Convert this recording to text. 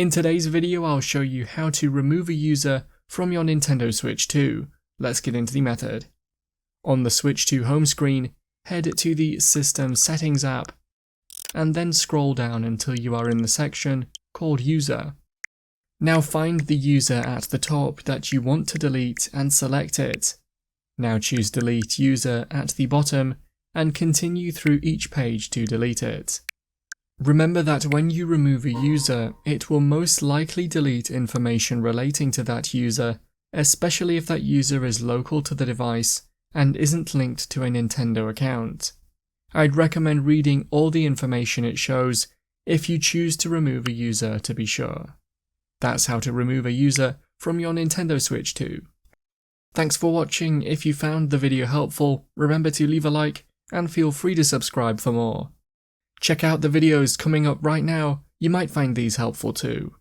In today's video, I'll show you how to remove a user from your Nintendo Switch 2. Let's get into the method. On the Switch 2 home screen, head to the System Settings app, and then scroll down until you are in the section called User. Now find the user at the top that you want to delete and select it. Now choose Delete User at the bottom and continue through each page to delete it. Remember that when you remove a user, it will most likely delete information relating to that user, especially if that user is local to the device and isn't linked to a Nintendo account. I'd recommend reading all the information it shows if you choose to remove a user to be sure. That's how to remove a user from your Nintendo Switch 2. Thanks for watching. If you found the video helpful, remember to leave a like and feel free to subscribe for more. Check out the videos coming up right now, you might find these helpful too.